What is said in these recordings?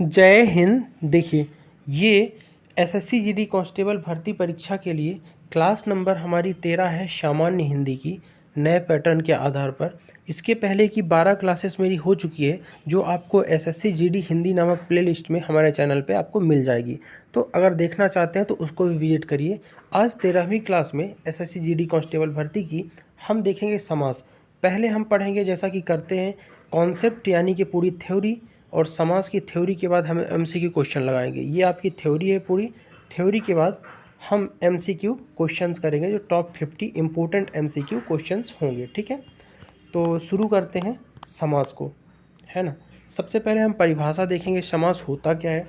जय हिंद। देखिए, ये एसएससी जीडी कांस्टेबल भर्ती परीक्षा के लिए क्लास नंबर हमारी 13 है सामान्य हिंदी की, नए पैटर्न के आधार पर। इसके पहले की 12 क्लासेस मेरी हो चुकी है, जो आपको एसएससी जीडी हिंदी नामक प्लेलिस्ट में हमारे चैनल पे आपको मिल जाएगी। तो अगर देखना चाहते हैं तो उसको भी विजिट करिए। आज 13वीं क्लास में एसएससी जीडी कांस्टेबल भर्ती की हम देखेंगे समास। पहले हम पढ़ेंगे, जैसा कि करते हैं, कॉन्सेप्ट यानी कि पूरी थ्योरी, और समास की थ्योरी के बाद हम एमसीक्यू क्वेश्चन लगाएंगे। ये आपकी थ्योरी है पूरी। थ्योरी के बाद हम एमसीक्यू क्वेश्चंस करेंगे, जो टॉप 50 इम्पोर्टेंट एमसीक्यू क्वेश्चंस होंगे। ठीक है, तो शुरू करते हैं समास को, है ना। सबसे पहले हम परिभाषा देखेंगे, समास होता क्या है।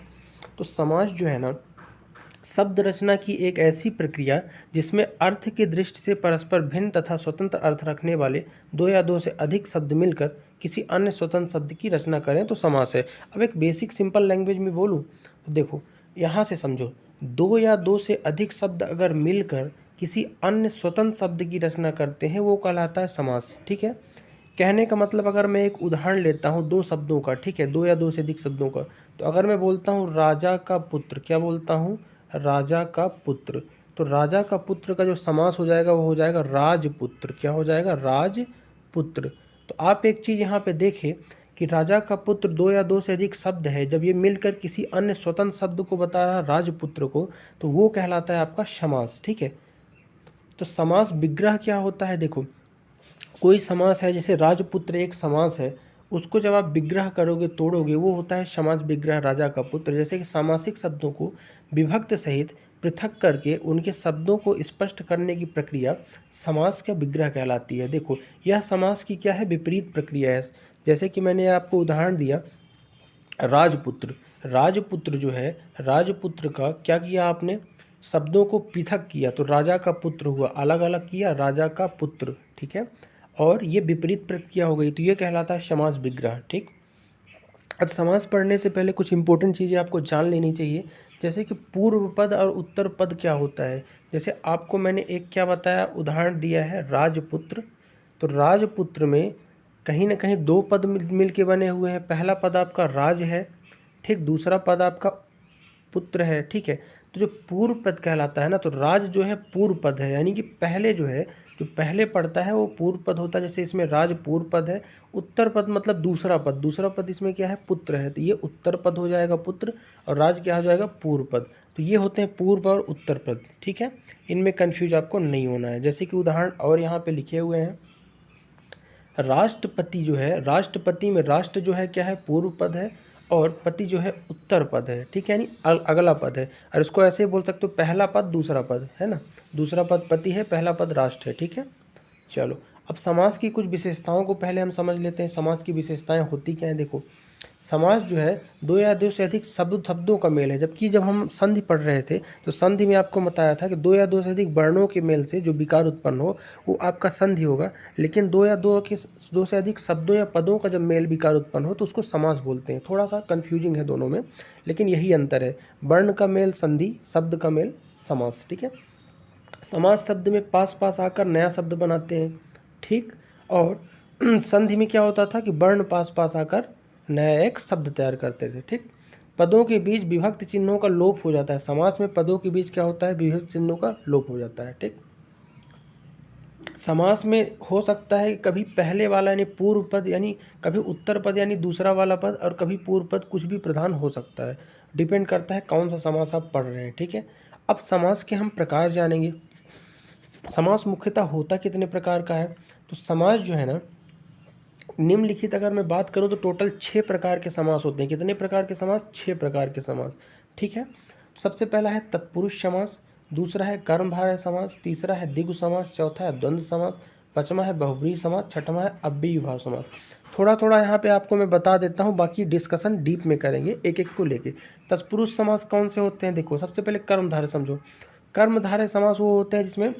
तो समास जो है ना, शब्द रचना की एक ऐसी प्रक्रिया जिसमें अर्थ की दृष्टि से परस्पर भिन्न तथा स्वतंत्र अर्थ रखने वाले दो या दो से अधिक शब्द मिलकर किसी अन्य स्वतंत्र शब्द की रचना करें तो समास है। अब एक बेसिक सिंपल लैंग्वेज में बोलूँ तो देखो, यहाँ से समझो, दो या दो से अधिक शब्द अगर मिलकर किसी अन्य स्वतंत्र शब्द की रचना करते हैं वो कहलाता है समास। ठीक है, कहने का मतलब, अगर मैं एक उदाहरण लेता हूँ दो शब्दों का, ठीक है, दो या दो से अधिक शब्दों का, तो अगर मैं बोलता हूँ राजा का पुत्र, क्या बोलता हूँ, राजा का पुत्र, तो राजा का पुत्र का जो समास हो जाएगा वो हो जाएगा राजपुत्र। क्या हो जाएगा, राजपुत्र। तो आप एक चीज़ यहाँ पे देखें कि राजा का पुत्र दो या दो से अधिक शब्द है, जब ये मिलकर किसी अन्य स्वतंत्र शब्द को बता रहा राजपुत्र को, तो वो कहलाता है आपका समास। ठीक है, तो समास विग्रह क्या होता है, देखो, कोई समास है, जैसे राजपुत्र एक समास है, उसको जब आप विग्रह करोगे, तोड़ोगे, वो होता है समास विग्रह राजा का पुत्र। जैसे कि सामासिक शब्दों को विभक्त सहित पृथक करके उनके शब्दों को स्पष्ट करने की प्रक्रिया समास का विग्रह कहलाती है। देखो, यह समास की क्या है, विपरीत प्रक्रिया है। जैसे कि मैंने आपको उदाहरण दिया, राजपुत्र। राजपुत्र जो है, राजपुत्र का क्या किया आपने, शब्दों को पृथक किया, तो राजा का पुत्र हुआ, अलग अलग किया, राजा का पुत्र। ठीक है, और ये विपरीत प्रक्रिया हो गई, तो ये कहलाता है समास विग्रह। ठीक, अब समास पढ़ने से पहले कुछ इंपॉर्टेंट चीज़ें आपको जान लेनी चाहिए, जैसे कि पूर्व पद और उत्तर पद क्या होता है। जैसे आपको मैंने एक क्या बताया, उदाहरण दिया है राजपुत्र, तो राजपुत्र में कहीं ना कहीं दो पद मिल के बने हुए हैं। पहला पद आपका राज है, ठीक, दूसरा पद आपका पुत्र है। ठीक है, तो जो पूर्व पद कहलाता है ना, तो राज जो है पूर्व पद है, यानी कि पहले जो है, जो पहले पड़ता है वो पूर्व पद होता है। जैसे इसमें राज पूर्व पद है, उत्तर पद मतलब दूसरा पद, दूसरा पद इसमें क्या है, पुत्र है, तो ये उत्तर पद हो जाएगा पुत्र, और राज क्या हो जाएगा, पूर्व पद। तो ये होते हैं पूर्व और उत्तर पद। ठीक है, इनमें कन्फ्यूज आपको नहीं होना है। जैसे कि उदाहरण और यहाँ पे लिखे हुए हैं, राष्ट्रपति जो है, राष्ट्रपति में राष्ट्र जो है क्या है, पूर्व पद है, और पति जो है उत्तर पद है। ठीक है, यानी अगला पद है, और इसको ऐसे ही बोल सकते हो, पहला पद दूसरा पद है ना, दूसरा पद पति है, पहला पद राष्ट्र है। ठीक है, चलो, अब समास की कुछ विशेषताओं को पहले हम समझ लेते हैं। समास की विशेषताएं होती क्या हैं, देखो, समास जो है दो या दो से अधिक शब्दों का मेल है। जबकि जब हम संधि पढ़ रहे थे तो संधि में आपको बताया था कि दो या दो से अधिक वर्णों के मेल से जो विकार उत्पन्न हो वो आपका संधि होगा, लेकिन दो से अधिक शब्दों या पदों का जब मेल विकार उत्पन्न हो तो उसको समास बोलते हैं। थोड़ा सा कन्फ्यूजिंग है दोनों में, लेकिन यही अंतर है, वर्ण का मेल संधि, शब्द का मेल समास। ठीक है, समास शब्द में पास पास आकर नया शब्द बनाते हैं। ठीक, और संधि में क्या होता था कि वर्ण पास पास आकर नया एक शब्द तैयार करते थे। ठीक, पदों के बीच विभक्त चिन्हों का लोप हो जाता है। समास में पदों के बीच क्या होता है, विभक्त चिन्हों का लोप हो जाता है। ठीक, समास में हो सकता है कभी पहले वाला यानी पूर्व पद, यानी कभी उत्तर पद यानी दूसरा वाला पद, और कभी पूर्व पद, कुछ भी प्रधान हो सकता है। डिपेंड करता है कौन सा समास आप पढ़ रहे हैं। ठीक है, अब समास के हम प्रकार जानेंगे। समास मुख्यतः होता कितने प्रकार का है, तो समास जो है ना, निम्नलिखित अगर मैं बात करूं तो टोटल 6 प्रकार के समास होते हैं। कितने प्रकार के समास, 6 प्रकार के समास। ठीक है, सबसे पहला है तत्पुरुष समास, दूसरा है कर्मधारय समास, तीसरा है द्विगु समास, चौथा है द्वंद्व समास, पांचवा है बहुव्रीहि समास, छठवां है अव्ययीभाव समास। थोड़ा थोड़ा यहाँ पे आपको मैं बता देता हूँ, बाकी डिस्कशन डीप में करेंगे एक एक को लेके। तत्पुरुष समास कौन से होते हैं, देखो, सबसे पहले कर्मधारय समझो। कर्मधारय समास वो होते हैं जिसमें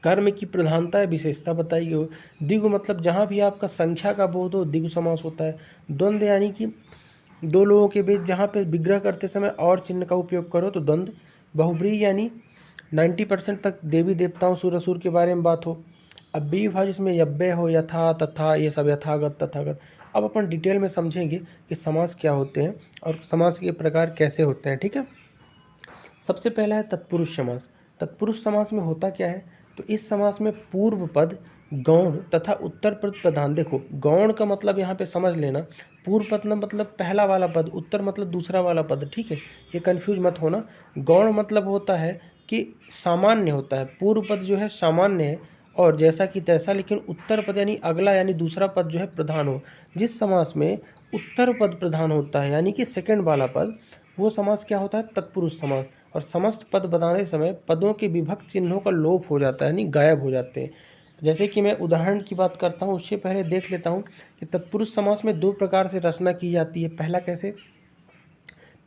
कर्म की प्रधानता या विशेषता बताई गई हो। द्विगु मतलब जहाँ भी आपका संख्या का बोध हो, द्विगु समास होता है। द्वंद्व यानी कि दो लोगों के बीच जहाँ पे विग्रह करते समय और चिन्ह का उपयोग करो तो द्वंद्व। बहुव्रीहि यानी 90% तक देवी देवताओं सूर असुर के बारे में बात हो। अव्ययीभाव जिसमें यव्यय हो, यथा तथा, ये सब, यथागत तथागत। अब अपन डिटेल में समझेंगे कि समास क्या होते हैं और समास के प्रकार कैसे होते हैं। ठीक है, सबसे पहला है तत्पुरुष समास। तत्पुरुष समास में होता क्या है, तो इस समास में पूर्व पद गौण तथा उत्तर पद प्रधान। देखो गौण का मतलब यहाँ पे समझ लेना, पूर्व पद मतलब पहला वाला पद, उत्तर मतलब दूसरा वाला पद। ठीक है, ये कंफ्यूज मत होना। गौण मतलब होता है कि सामान्य होता है, पूर्व पद जो है सामान्य है और जैसा कि तैसा, लेकिन उत्तर पद यानी अगला यानी दूसरा पद जो है प्रधान हो। जिस समास में उत्तर पद प्रधान होता है यानी कि सेकंड वाला पद, वो समास क्या होता है, तत्पुरुष समास। और समस्त पद बताने समय पदों के विभक्त चिन्हों का लोप हो जाता है यानी गायब हो जाते हैं। जैसे कि मैं उदाहरण की बात करता हूँ, उससे पहले देख लेता हूँ कि तत्पुरुष समास में दो प्रकार से रचना की जाती है। पहला कैसे,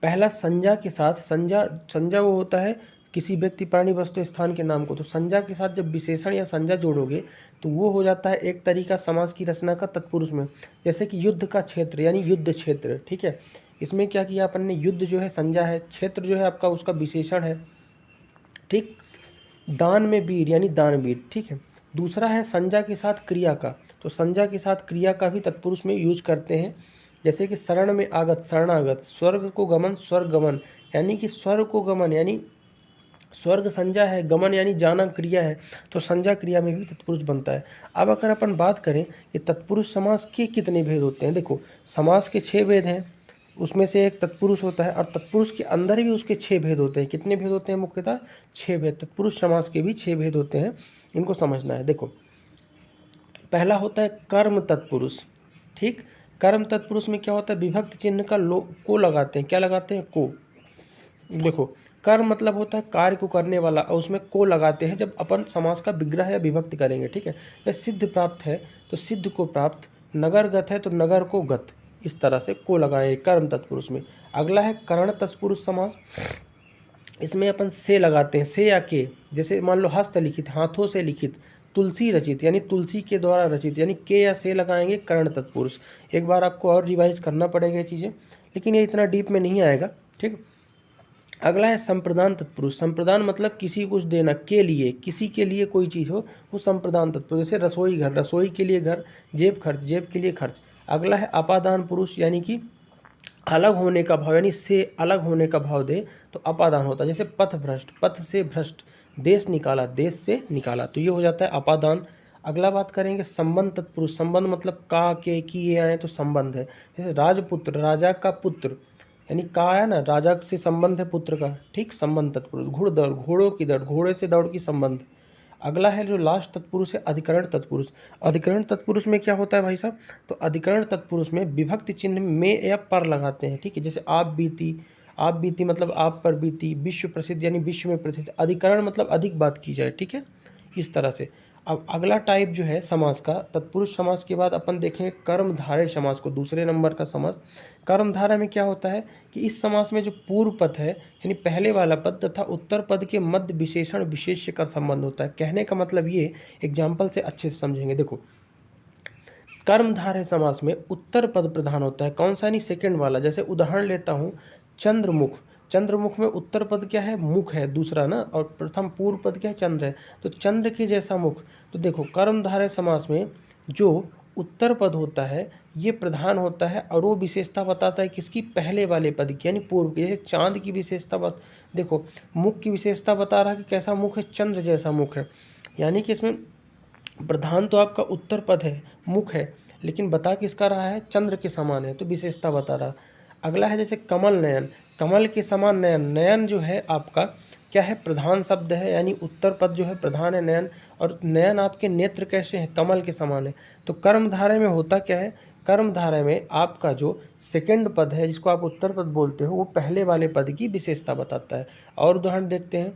पहला संज्ञा के साथ, संज्ञा वो होता है किसी व्यक्ति प्राणी वस्तु स्थान के नाम को, तो संज्ञा के साथ जब विशेषण या संज्ञा जोड़ोगे तो वो हो जाता है एक तरीका समास की रचना का तत्पुरुष में। जैसे कि युद्ध का क्षेत्र यानी युद्ध क्षेत्र। ठीक है, इसमें क्या किया अपन ने, युद्ध जो है संज्ञा है, क्षेत्र जो है आपका उसका विशेषण है। ठीक, दान में वीर यानी दानवीर। ठीक है, दूसरा है संज्ञा के साथ क्रिया का, तो संज्ञा के साथ क्रिया का भी तत्पुरुष में यूज करते हैं। जैसे कि शरण में आगत शरणागत, स्वर्ग को गमन स्वर्ग गमन, यानी कि स्वर्ग को गमन यानी स्वर्ग संज्ञा है, गमन यानी जाना क्रिया है, तो संज्ञा क्रिया में भी तत्पुरुष बनता है। अब अगर अपन बात करें कि तत्पुरुष समास के कितने भेद होते हैं, देखो समास के 6 भेद हैं, उसमें से एक तत्पुरुष होता है और तत्पुरुष के अंदर भी उसके 6 भेद होते हैं। कितने भेद होते हैं, मुख्यतः 6 भेद। तत्पुरुष समास के भी 6 भेद होते हैं, इनको समझना है। देखो पहला होता है कर्म तत्पुरुष। ठीक, कर्म तत्पुरुष में क्या होता है, विभक्त चिन्ह का को लगाते हैं, क्या लगाते हैं, को। देखो कर्म मतलब होता है कार्य को करने वाला और उसमें को लगाते हैं जब अपन समास का विग्रह या विभक्ति करेंगे। ठीक है, या सिद्ध प्राप्त है तो सिद्ध को प्राप्त, नगरगत है तो नगर को गत, इस तरह से को लगाए कर्म तत्पुरुष में। अगला है करण तत्पुरुष समास। इसमें अपन से लगाते हैं, से या के, जैसे मान लो हस्तलिखित, हाथों से लिखित, तुलसी रचित यानी तुलसी के द्वारा रचित, यानी के या से लगाएंगे कर्ण तत्पुरुष। एक बार आपको और रिवाइज करना पड़ेगा ये चीज़ें, लेकिन ये इतना डीप में नहीं आएगा। ठीक, अगला है संप्रदान तत्पुरुष। संप्रदान मतलब किसी को कुछ देना, के लिए, किसी के लिए कोई चीज़ हो वो संप्रदान तत्पुरुष। जैसे रसोई घर, रसोई के लिए घर, जेब खर्च, जेब के लिए खर्च। अगला है अपादान पुरुष, यानी कि अलग होने का भाव, यानी से अलग होने का भाव दे तो अपादान होता है। जैसे पथ भ्रष्ट, पथ से भ्रष्ट, देश निकाला, देश से निकाला, तो ये हो जाता है अपादान। अगला बात करेंगे संबंध तत्पुरुष। संबंध मतलब का, के, की, ये आए तो संबंध है। जैसे राजपुत्र, राजा का पुत्र, यानी का है ना, राजा से संबंध है पुत्र का। ठीक, संबंध तत्पुरुष। घुड़दौड़, घोड़ों की दौड़, घोड़े से दौड़ की संबंध। अगला है जो लास्ट तत्पुरुष है अधिकरण तत्पुरुष। अधिकरण तत्पुरुष में क्या होता है भाई साहब, तो अधिकरण तत्पुरुष में विभक्ति चिन्ह में या पर लगाते हैं। ठीक है, जैसे आप बीती, आप बीती मतलब आप पर बीती, विश्व प्रसिद्ध यानी विश्व में प्रसिद्ध, अधिकरण मतलब अधिक बात की जाए। ठीक है, इस तरह से। अब अगला टाइप जो है समास का, तत्पुरुष समास के बाद अपन देखें कर्मधारय समास को, दूसरे नंबर का समास। कर्मधारय में क्या होता है कि इस समास में जो पूर्व पद है यानी पहले वाला पद तथा उत्तर पद के मध्य विशेषण विशेष्य का संबंध होता है। कहने का मतलब ये, एग्जाम्पल से अच्छे से समझेंगे। देखो कर्मधारय समास में उत्तर पद प्रधान होता है, कौन सा, नहीं सेकंड वाला। जैसे उदाहरण लेता हूँ, चंद्रमुख, चंद्रमुख में उत्तर पद क्या है, मुख है दूसरा ना, और प्रथम पूर्व पद क्या है, चंद्र है, तो चंद्र के जैसा मुख। तो देखो कर्मधारय समास में जो उत्तर पद होता है ये प्रधान होता है और वो विशेषता बताता है किसकी, पहले वाले पद की यानी पूर्व की। जैसे चांद की विशेषता देखो मुख की विशेषता बता रहा है कि कैसा मुख है, चंद्र जैसा मुख है, यानी कि इसमें प्रधान तो आपका उत्तर पद है, मुख है, लेकिन बता किसका रहा है, चंद्र के समान है, तो विशेषता बता रहा। अगला है जैसे कमल नयन, कमल के समान नयन, नयन जो है आपका क्या है, प्रधान शब्द है, यानी उत्तर पद जो है प्रधान है नयन, और नयन आपके नेत्र कैसे हैं, कमल के समान है। तो कर्मधारय में होता क्या है, कर्मधारय में आपका जो सेकंड पद है जिसको आप उत्तर पद बोलते हो वो पहले वाले पद की विशेषता बताता है। और उदाहरण देखते हैं,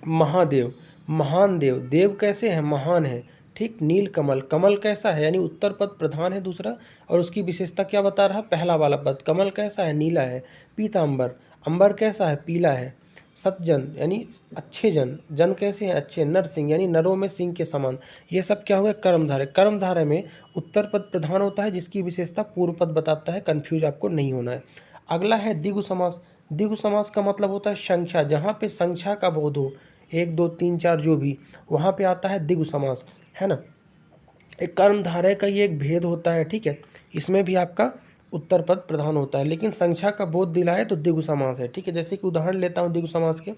महादेव, महान देव, देव कैसे है, महान है। ठीक, नील कमल, कमल कैसा है यानी उत्तर पद प्रधान है दूसरा और उसकी विशेषता क्या बता रहा, पहला वाला पद, कमल कैसा है, नीला है। पीतांबर, अंबर कैसा है, पीला है। सज्जन यानी अच्छे जन, जन कैसे हैं, अच्छे। नरसिंह यानी नरों में सिंह के समान। ये सब क्या हुआ, कर्मधारय। कर्मधारय में उत्तर पद प्रधान होता है जिसकी विशेषता पूर्व पद बताता है, कंफ्यूज आपको नहीं होना है। अगला है द्विगु समास। द्विगु समास का मतलब होता है संख्या, जहाँ पे संख्या का बोध हो, 1 2 3 4 जो भी, वहाँ पे आता है द्विगु समास, है ना। एक कर्मधारय का ये एक भेद होता है। ठीक है, इसमें भी आपका उत्तर पद प्रधान होता है। लेकिन संख्या का बोध दिलाए तो द्विगु समास है, ठीक है। जैसे कि उदाहरण लेता हूँ द्विगु समास के,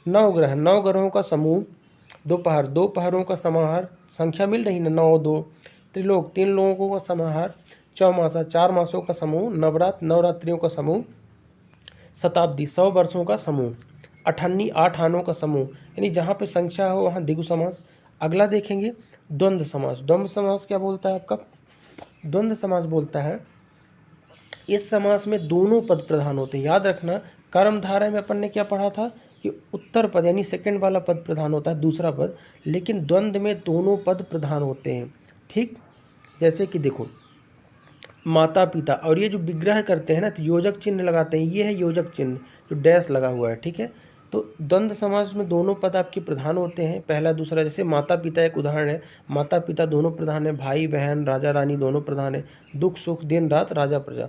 9 ग्रह, 9 ग्रहों का समूह, दोपहर, 2 पहरों का समाहार, संख्या मिल रही ना, 9 2, त्रिलोक, 3 लोगों का समाहार, चौमासा, 4 मासों का समूह, नवरात्र, नवरात्रियों का समूह, शताब्दी, 100 वर्षों का समूह, अठन्नी, 8 आनों का समूह, यानी जहाँ पे संख्या हो वहाँ द्विगु समास। अगला देखेंगे द्वंद्व समास। द्वंद्व समास क्या बोलता है आपका? द्वंद्व समास बोलता है इस समास में दोनों पद प्रधान होते हैं। याद रखना, कर्मधारय में अपन ने क्या पढ़ा था कि उत्तर पद यानी सेकंड वाला पद प्रधान होता है, दूसरा पद, लेकिन द्वंद्व में दोनों पद प्रधान होते हैं, ठीक। जैसे कि देखो माता पिता, और ये जो विग्रह करते हैं ना तो योजक चिन्ह लगाते हैं, ये है योजक चिन्ह जो डैश लगा हुआ है, ठीक है। तो द्वंद्व समास में दोनों पद आपके प्रधान होते हैं, पहला दूसरा। जैसे माता पिता एक उदाहरण है, माता पिता दोनों प्रधान है, भाई बहन, राजा रानी दोनों प्रधान है, दुख सुख, दिन रात, राजा प्रजा।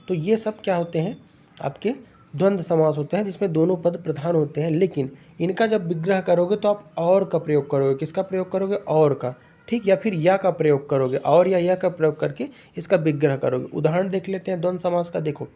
तो ये सब क्या होते हैं आपके द्वंद्व समास होते हैं, जिसमें दोनों पद प्रधान होते हैं। लेकिन इनका जब विग्रह करोगे तो आप और का प्रयोग करोगे। किसका प्रयोग करोगे? और का, ठीक, या फिर या का प्रयोग करोगे, और या का प्रयोग करके इसका विग्रह करोगे। उदाहरण देख लेते हैं द्वंद्व समास का। देखो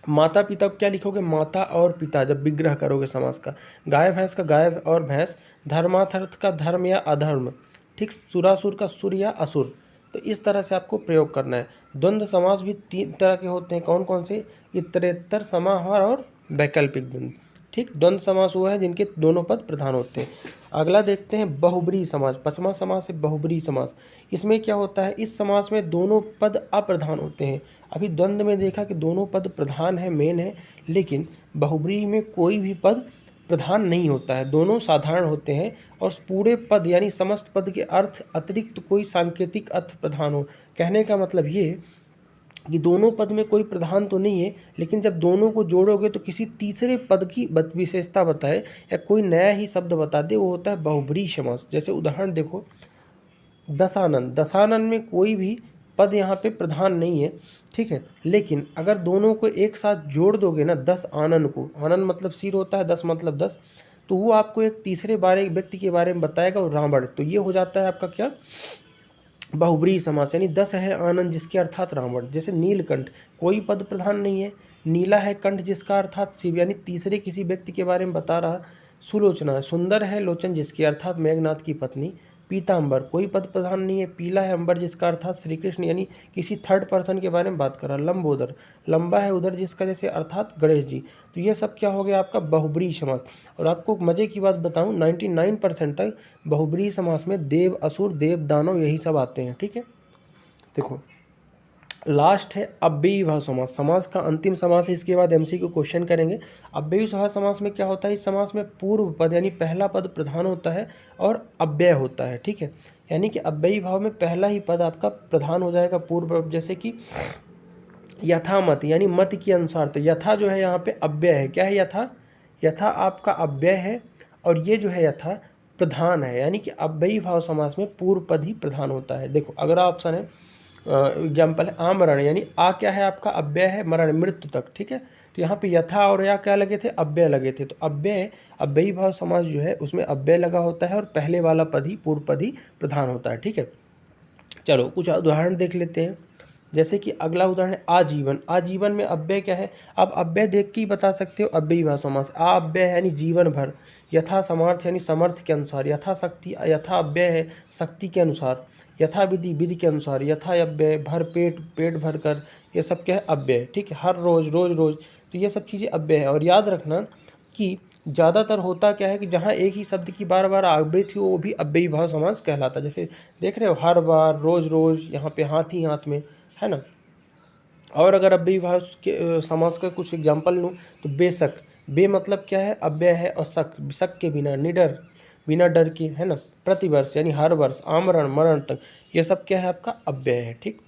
माता पिता क्या लिखोगे? माता और पिता जब विग्रह करोगे समास का। गाय भैंस का गाय और भैंस, धर्मार्थ का धर्म या अधर्म, ठीक, सुरासुर का सुर या असुर। तो इस तरह से आपको प्रयोग करना है। द्वंद्व समास भी 3 तरह के होते हैं। कौन कौन से? इतरेतर, समाहार और वैकल्पिक द्वंद्व, ठीक। द्वंद्व समास वो है जिनके दोनों पद प्रधान होते हैं। अगला देखते हैं बहुब्रीहि समास। 5वां समास है बहुब्रीहि समास। इसमें क्या होता है? इस समास में दोनों पद अप्रधान होते हैं। अभी द्वंद्व में देखा कि दोनों पद प्रधान है, मेन है, लेकिन बहुब्रीहि में कोई भी पद प्रधान नहीं होता है, दोनों साधारण होते हैं। और पूरे पद यानी समस्त पद के अर्थ अतिरिक्त कोई सांकेतिक अर्थ प्रधान हो। कहने का मतलब ये कि दोनों पद में कोई प्रधान तो नहीं है, लेकिन जब दोनों को जोड़ोगे तो किसी तीसरे पद की विशेषता बताए या कोई नया ही शब्द बता दे, वो होता है बहुब्रीहि समास। जैसे उदाहरण देखो दशानन। दशानन में कोई भी पद यहाँ पे प्रधान नहीं है, ठीक है। लेकिन अगर दोनों को एक साथ जोड़ दोगे ना, 10 आनन को, आनन मतलब सिर होता है, 10 मतलब 10, तो वो आपको एक तीसरे व्यक्ति के बारे में बताएगा, वो रावण। तो ये हो जाता है आपका क्या? बहुब्रीहि समास। यानी 10 है आनंद जिसके अर्थात रावण। जैसे नीलकंठ, कोई पद प्रधान नहीं है, नीला है कंठ जिसका अर्थात शिव, यानी तीसरे किसी व्यक्ति के बारे में बता रहा। सुलोचना, सुंदर है लोचन जिसके अर्थात मेघनाथ की पत्नी। पीताम्बर, कोई पद प्रधान नहीं है, पीला है अंबर जिसका अर्थात श्री कृष्ण, यानी किसी थर्ड पर्सन के बारे में बात कर रहा। लंबोदर, लंबा है उधर जिसका जैसे अर्थात गणेश जी। तो ये सब क्या हो गया आपका? बहुब्रीहि समास। और आपको मज़े की बात बताऊं, 99% तक बहुब्रीहि समास में देव, असुर, देव, दानव यही सब आते हैं, ठीक है। देखो लास्ट है अव्ययी भाव समास। समास का अंतिम समास है, इसके बाद एमसीक्यू क्वेश्चन करेंगे। अव्ययी भाव समास में क्या होता है? इस समास में पूर्व पद यानी पहला पद प्रधान होता है और अव्यय होता है, ठीक है। यानी कि अव्ययी भाव में पहला ही पद आपका प्रधान हो जाएगा पूर्व। जैसे कि यथामत यानी मत के अनुसार। तो यथा जो है यहाँ पे अव्यय है। क्या है? यथा। यथा आपका अव्यय है और ये जो है यथा प्रधान है, यानी कि अव्ययी भाव समास में पूर्व पद ही प्रधान होता है। देखो अगला ऑप्शन है, एग्जाम्पल है आमरण, यानी आ क्या है आपका? अव्यय है, मरण मृत्यु तक, ठीक है। तो यहाँ पे यथा और या क्या लगे थे? अव्यय लगे थे। तो अव्ययी भाव समास जो है उसमें अव्यय लगा होता है और पहले वाला पद ही, पूर्व पद ही प्रधान होता है, ठीक है। चलो कुछ उदाहरण देख लेते हैं। जैसे कि अगला उदाहरण है आजीवन। आजीवन में अव्यय क्या है? आप अव्यय देख के ही बता सकते हो अव्ययी भाव समास। आ अव्यय है यानी जीवन भर, यथा समर्थ यानी समर्थ के अनुसार, यथा शक्ति, यथा अव्यय है शक्ति के अनुसार, यथा विधि विधि के अनुसार, यथा अव्यय भर पेट, पेट भर कर, ये सब क्या है? अव्यय, ठीक है। हर रोज, रोज रोज, तो ये सब चीज़ें अव्यय है। और याद रखना कि ज़्यादातर होता क्या है कि जहाँ एक ही शब्द की बार बार आवृत्ति हो वो भी अव्ययी भाव समास कहलाता है। जैसे देख रहे हो हर बार, रोज रोज, यहाँ पे हाथ ही हाथ में, है ना। और अगर अव्ययी भाव के समास का कुछ एग्जाम्पल लूँ तो बेशक, बे मतलब क्या है? अव्यय है, और शक, शक के बिना, निडर, बिना डर के, है ना। प्रतिवर्ष यानी हर वर्ष, आमरण मरण तक, ये सब क्या है? आपका अव्यय है, ठीक।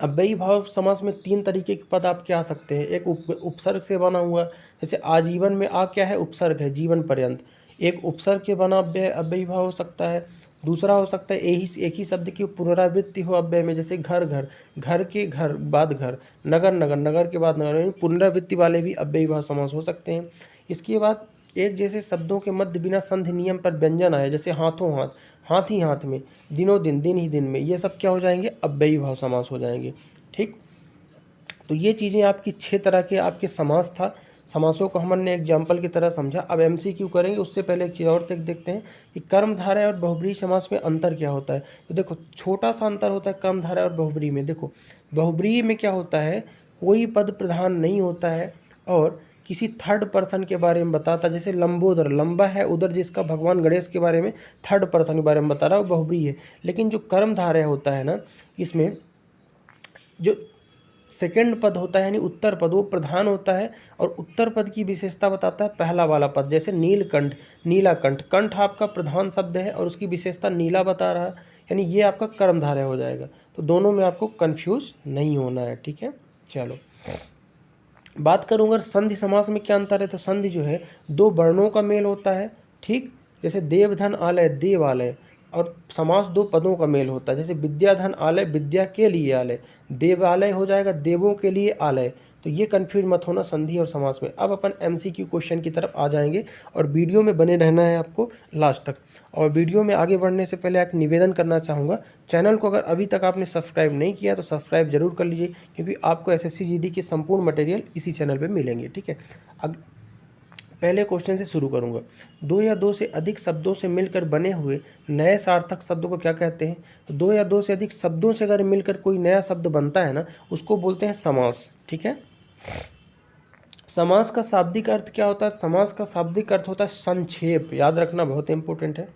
अव्ययी भाव समास में 3 तरीके के पद आपके आ सकते हैं। एक उपसर्ग से बना हुआ, जैसे आजीवन में आ क्या है? उपसर्ग है, जीवन पर्यंत। एक उपसर्ग के बना अव्ययी भाव हो सकता है। दूसरा हो सकता है एक ही शब्द की पुनरावृत्ति हो अव्यय में, जैसे घर घर, घर के घर बाद घर, नगर नगर, नगर के बाद नगर, पुनरावृत्ति वाले भी अव्ययी भाव समास हो सकते हैं। इसके बाद एक जैसे शब्दों के मध्य बिना संधि नियम पर व्यंजन आए, जैसे हाथों हाथ। हाथ ही हाथ में, दिनों दिन, दिन ही दिन में, ये सब क्या हो जाएंगे, अव्ययी भाव समास हो जाएंगे। ठीक, तो ये चीज़ें आपकी 6 तरह के आपके समास था। समासों को हमने एग्जाम्पल की तरह समझा। अब MCQ करेंगे, उससे पहले एक चीज़ और तक देखते हैं कि कर्मधारय और बहुब्रीहि समास में अंतर क्या होता है। तो देखो छोटा सा अंतर होता है कर्मधारय और बहुब्रीहि में। देखो बहुब्रीहि में क्या होता है, कोई पद प्रधान नहीं होता है और किसी थर्ड पर्सन के बारे में बताता, जैसे लंबोदर, लंबा है उधर जिसका भगवान गणेश के बारे में थर्ड पर्सन के बारे में बता रहा है, वो बहुब्रीहि है। लेकिन जो कर्मधारय होता है ना, इसमें जो सेकंड पद होता है यानी उत्तर पद, वो प्रधान होता है और उत्तर पद की विशेषता बताता है पहला वाला पद। जैसे नीलकंठ, नीलाकंठ, कंठ आपका प्रधान शब्द है और उसकी विशेषता नीला बता रहा है, यानी ये आपका कर्मधारय हो जाएगा। तो दोनों में आपको कंफ्यूज नहीं होना है। ठीक है, चलो बात करूँगा संधि समास में क्या अंतर है। तो संधि जो है दो वर्णों का मेल होता है। ठीक, जैसे देवधन आलय, देवालय, और समास दो पदों का मेल होता है। जैसे विद्याधन आलय, विद्या के लिए आलय, देवालय हो जाएगा देवों के लिए आलय। तो ये कन्फ्यूज मत होना संधि और समास में। अब अपन MCQ क्वेश्चन की तरफ आ जाएंगे और वीडियो में बने रहना है आपको लास्ट तक। और वीडियो में आगे बढ़ने से पहले एक निवेदन करना चाहूँगा, चैनल को अगर अभी तक आपने सब्सक्राइब नहीं किया तो सब्सक्राइब जरूर कर लीजिए, क्योंकि आपको SSC GD के संपूर्ण मटेरियल इसी चैनल पर मिलेंगे। ठीक है, अब पहले क्वेश्चन से शुरू करूंगा। दो या दो से अधिक शब्दों से मिलकर बने हुए नए सार्थक शब्दों को क्या कहते हैं। तो दो या दो से अधिक शब्दों से अगर मिलकर कोई नया शब्द बनता है ना, उसको बोलते हैं समास। ठीक है, समास का शाब्दिक अर्थ क्या होता है। समास का शाब्दिक अर्थ होता है संक्षेप, याद रखना बहुत इंपॉर्टेंट है।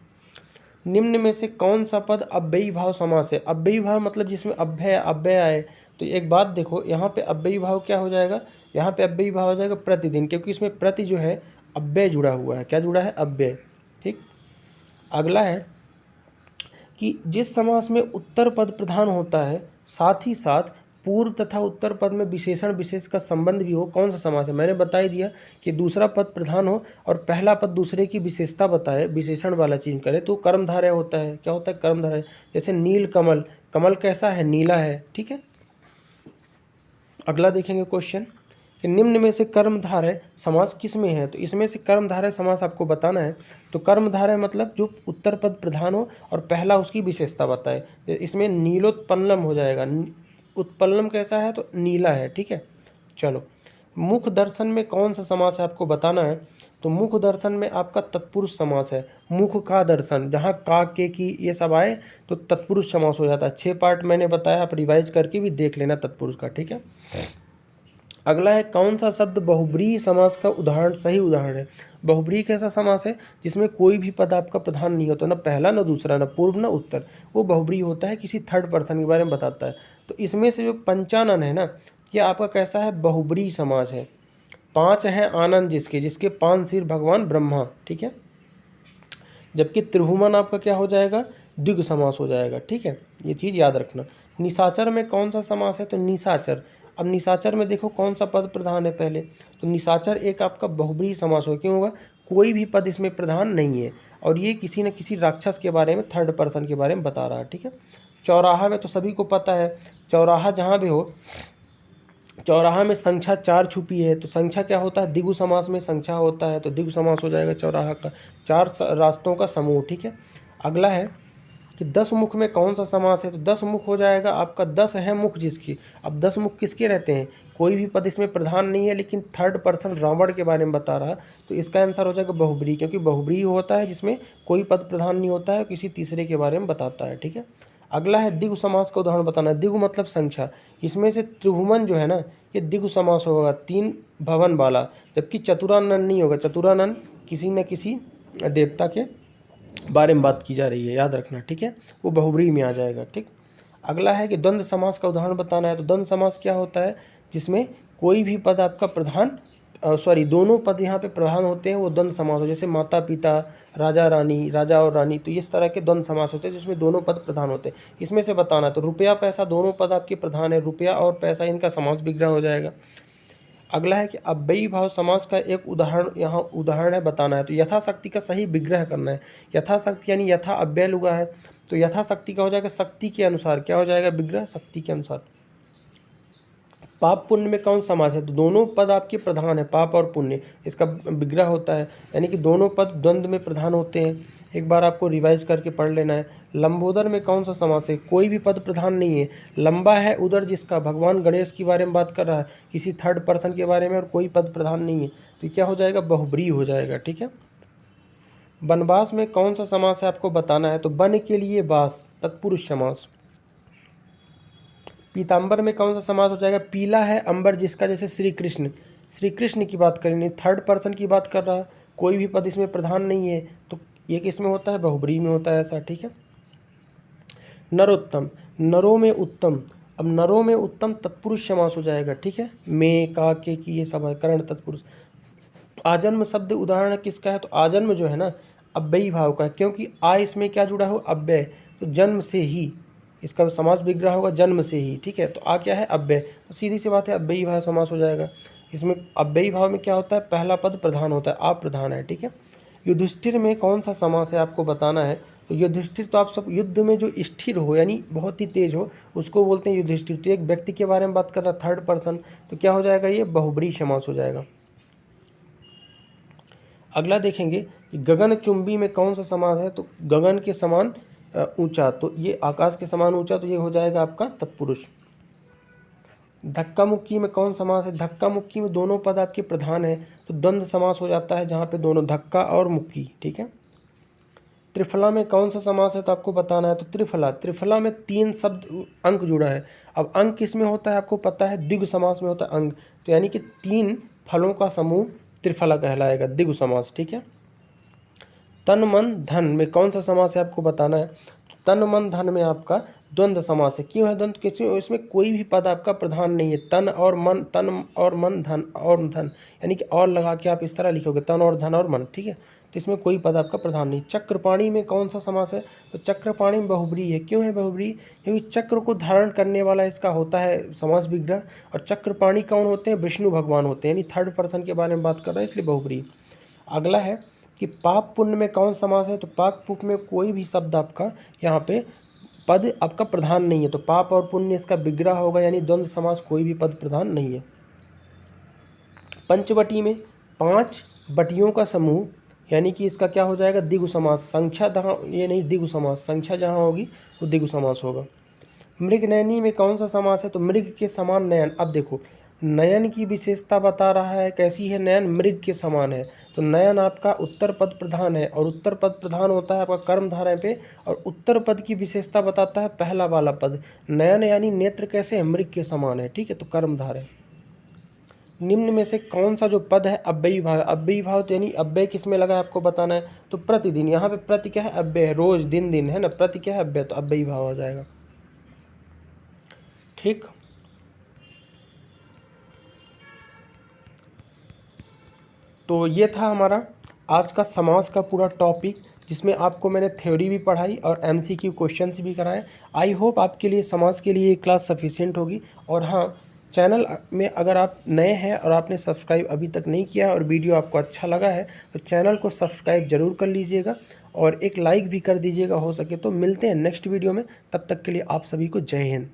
निम्न में से कौन सा पद अव्ययी भाव समास है। अव्ययी भाव मतलब जिसमें अव्यय अव्यय आए। तो एक बात देखो, यहाँ पे अव्ययी भाव क्या हो जाएगा, यहाँ पे अव्ययी भाव हो जाएगा प्रतिदिन, क्योंकि इसमें प्रति जो है अव्यय जुड़ा हुआ है। क्या जुड़ा है, अव्यय। ठीक, अगला है कि जिस समास में उत्तर पद प्रधान होता है साथ ही साथ पूर्व तथा उत्तर पद में विशेषण विशेष का संबंध भी हो, कौन सा समास है। मैंने बता ही दिया कि दूसरा पद प्रधान हो और पहला पद दूसरे की विशेषता बताए, विशेषण वाला चीज करे, तो कर्मधारय होता है। क्या होता है, कर्मधारय। जैसे नील कमल, कमल कैसा है, नीला है। ठीक है, अगला देखेंगे क्वेश्चन कि निम्न में से कर्मधारय समास किस में है। तो इसमें से कर्मधारय समास आपको बताना है। तो कर्मधारय मतलब जो उत्तर पद प्रधान हो और पहला उसकी विशेषता बताए। इसमें नीलोत्पन्नम हो जाएगा। उत्पन्नम कैसा है, तो नीला है। ठीक है, चलो मुख दर्शन में कौन सा समास है आपको बताना है। तो मुख दर्शन में आपका तत्पुरुष समास है। मुख का दर्शन, जहाँ का के की ये सब आए तो तत्पुरुष समास हो जाता है। 6 पार्ट मैंने बताया, आप रिवाइज करके भी देख लेना तत्पुरुष का। ठीक है, अगला है कौन सा शब्द बहुब्रीहि समास का उदाहरण, सही उदाहरण है। बहुब्रीहि कैसा समास है जिसमें कोई भी पद आपका प्रधान नहीं होता, ना पहला ना दूसरा ना पूर्व ना उत्तर, वो बहुब्रीहि होता है, किसी थर्ड पर्सन के बारे में बताता है। तो इसमें से जो पंचानन है ना, ये आपका कैसा है, बहुब्रीहि समास है। 5 है आनंद जिसके, जिसके 5 सिर भगवान ब्रह्मा। ठीक है, जबकि त्रिभुवन आपका क्या हो जाएगा, द्विगु समास हो जाएगा। ठीक है, ये चीज़ याद रखना। निशाचर में कौन सा समास है, तो निशाचर। अब निशाचर में देखो कौन सा पद प्रधान है पहले। तो निशाचर एक आपका बहुब्रीहि समास हो, क्यों होगा, कोई भी पद इसमें प्रधान नहीं है और ये किसी न किसी राक्षस के बारे में, थर्ड पर्सन के बारे में बता रहा है। ठीक है, चौराहा में तो सभी को पता है, चौराहा जहाँ भी हो, चौराहा में संख्या 4 छुपी है। तो संख्या क्या होता है, द्विगु समास में संख्या होता है, तो द्विगु समास हो जाएगा चौराहा का, 4 रास्तों का समूह। ठीक है, अगला है कि 10 मुख में कौन सा समास है। तो 10 मुख हो जाएगा आपका, 10 है मुख जिसकी। अब 10 मुख किसके रहते हैं, कोई भी पद इसमें प्रधान नहीं है, लेकिन थर्ड पर्सन रावण के बारे में बता रहा। तो इसका आंसर हो जाएगा बहुब्रीहि, क्योंकि बहुब्रीहि होता है जिसमें कोई पद प्रधान नहीं होता है, किसी तीसरे के बारे में बताता है। ठीक है, अगला है द्विगु समास का उदाहरण बताना है। द्विगु मतलब संख्या, इसमें से त्रिभुवन जो है ना, ये द्विगु समास होगा, 3 भवन वाला। जबकि चतुरानन नहीं होगा, चतुरानन किसी न किसी देवता के बारे में बात की जा रही है, याद रखना। ठीक है, वो बहुब्रीहि में आ जाएगा। ठीक, अगला है कि द्वंद्व समास का उदाहरण बताना है। तो द्वंद्व समास क्या होता है, जिसमें कोई भी पद आपका प्रधान दोनों पद यहाँ पे प्रधान होते हैं, वो द्वंद्व समास हो। जैसे माता पिता, राजा रानी, राजा और रानी, तो इस तरह के द्वंद्व समास होते हैं जिसमें दोनों पद प्रधान होते हैं। इसमें से बताना, तो रुपया पैसा दोनों पद आपके प्रधान है, रुपया और पैसा, इनका समास विग्रह हो जाएगा। अगला है कि अव्ययी भाव समास का एक उदाहरण, यहाँ उदाहरण है बताना है। तो यथाशक्ति का सही विग्रह करना है। यथाशक्ति यानी यथा अव्यय लुगा है, तो यथाशक्ति का हो जाएगा शक्ति के अनुसार, क्या हो जाएगा विग्रह, शक्ति के अनुसार। पाप पुण्य में कौन समास है। तो दोनों पद आपके प्रधान है, पाप और पुण्य, इसका विग्रह होता है, यानी कि दोनों पद द्वंद्व में प्रधान होते हैं। एक बार आपको रिवाइज करके पढ़ लेना है। लंबोदर में कौन सा समास है? कोई भी पद प्रधान नहीं है। लंबा है उदर जिसका, भगवान गणेश के बारे में बात कर रहा है, किसी थर्ड पर्सन के बारे में, और कोई पद प्रधान नहीं है, तो ये क्या हो जाएगा? बहुब्रीहि हो जाएगा। ठीक है। वनवास में कौन सा समास है आपको बताना है, तो वन के लिए वास, तत्पुरुष समास। पीताम्बर में कौन सा समास हो जाएगा? पीला है अंबर जिसका, जैसे श्री कृष्ण, श्री कृष्ण की बात करेंगे, थर्ड पर्सन की बात कर रहा है, कोई भी पद इसमें प्रधान नहीं है, तो ये किस में होता है? बहुब्रीहि में होता है ऐसा। ठीक है। नरोत्तम, नरों में उत्तम, अब नरों में उत्तम तत्पुरुष समास हो जाएगा। ठीक है। में, का, के, की, ये सब है करण तत्पुरुष। आजन्म शब्द उदाहरण किसका है? तो आजन्म जो है ना अव्ययी भाव का है, क्योंकि आ इसमें क्या जुड़ा हो? अव्यय, तो जन्म से ही इसका समास विग्रह होगा, जन्म से ही। ठीक है। तो आ क्या है? अव्यय, तो सीधी सी बात है अव्ययी भाव समास हो जाएगा। इसमें अव्ययी भाव में क्या होता है? पहला पद प्रधान होता है, आप प्रधान है। ठीक है। युधिष्ठिर में कौन सा समास है आपको बताना है, तो युधिष्ठिर तो आप सब, युद्ध में जो स्थिर हो यानी बहुत ही तेज हो उसको बोलते हैं युधिष्ठिर। तो एक व्यक्ति के बारे में बात कर रहा है, थर्ड पर्सन, तो क्या हो जाएगा? ये बहुब्रीहि समास हो जाएगा। अगला देखेंगे गगनचुंबी में कौन सा समास है, तो गगन के समान ऊंचा, तो ये आकाश के समान ऊंचा, तो ये हो जाएगा आपका तत्पुरुष। धक्का मुक्की में कौन समास है? धक्का मुक्की में दोनों पद आपके प्रधान है, तो द्वंद्व समास हो जाता है जहाँ पे दोनों धक्का और मुक्की। ठीक है। त्रिफला में कौन सा समास है तो आपको बताना है, तो त्रिफला, त्रिफला में 3 शब्द अंक जुड़ा है। अब अंक किस में होता है आपको पता है? द्विगु समास में होता है अंक, तो यानी कि 3 फलों का समूह त्रिफला कहलाएगा, द्विगु समास। ठीक है। तन मन धन में कौन सा समास है आपको बताना है, तन मन धन में आपका द्वंद्व समास है। क्यों है द्वंद्व? क्योंकि इसमें कोई भी पद आपका प्रधान नहीं है। तन और मन, तन और मन, धन और धन, यानी कि और लगा के आप इस तरह लिखोगे, तन और धन और मन। ठीक है। तो इसमें कोई पद आपका प्रधान नहीं। चक्रपाणी में कौन सा समास है, तो चक्रपाणी में बहुब्रीहि है। क्यों है बहुब्रीहि? क्योंकि चक्र को धारण करने वाला इसका होता है समास विग्रह, और चक्रपाणी कौन होते हैं? विष्णु भगवान होते हैं, यानी थर्ड पर्सन के बारे में बात कर रहा है, इसलिए बहुब्रीहि। अगला है कि पाप पुण्य में कौन समास है, तो पाप पुण्य में कोई भी शब्द आपका यहाँ पे पद आपका प्रधान नहीं है, तो पाप और पुण्य इसका विग्रह होगा, यानी द्वंद्व समास, कोई भी पद प्रधान नहीं है। पंचवटी में 5 बटियों का समूह, यानी कि इसका क्या हो जाएगा? द्विगु समास। संख्या जहाँ, ये नहीं द्विगु समास, संख्या जहाँ होगी वो द्विगु समास होगा। मृगनयनी में कौन सा समास है, तो मृग के समान नयन। अब देखो नयन की विशेषता बता रहा है, कैसी है नयन? मृग के समान है, तो नयन आपका उत्तर पद प्रधान है, और उत्तर पद प्रधान होता है आपका कर्मधारय पे, और उत्तर पद की विशेषता बताता है पहला वाला पद। नयन यानी नेत्र कैसे है? मृग के समान है। ठीक है। तो कर्मधारय। निम्न में से कौन सा जो पद है अव्ययी भाव? अव्ययी भाव तो यानी अव्यय किस में लगा है आपको बताना है, तो प्रतिदिन, यहाँ पे प्रति क्या है? अव्यय है, रोज, दिन, दिन है ना, प्रति क्या है? अव्यय, तो अव्ययी भाव हो जाएगा। ठीक। तो ये था हमारा आज का समास का पूरा टॉपिक, जिसमें आपको मैंने थ्योरी भी पढ़ाई और एमसीक्यू क्वेश्चंस भी कराए। आई होप आपके लिए समास के लिए ये क्लास सफिशिएंट होगी। और हाँ, चैनल में अगर आप नए हैं और आपने सब्सक्राइब अभी तक नहीं किया है और वीडियो आपको अच्छा लगा है, तो चैनल को सब्सक्राइब जरूर कर लीजिएगा और एक लाइक भी कर दीजिएगा हो सके तो। मिलते हैं नेक्स्ट वीडियो में, तब तक के लिए आप सभी को जय हिंद।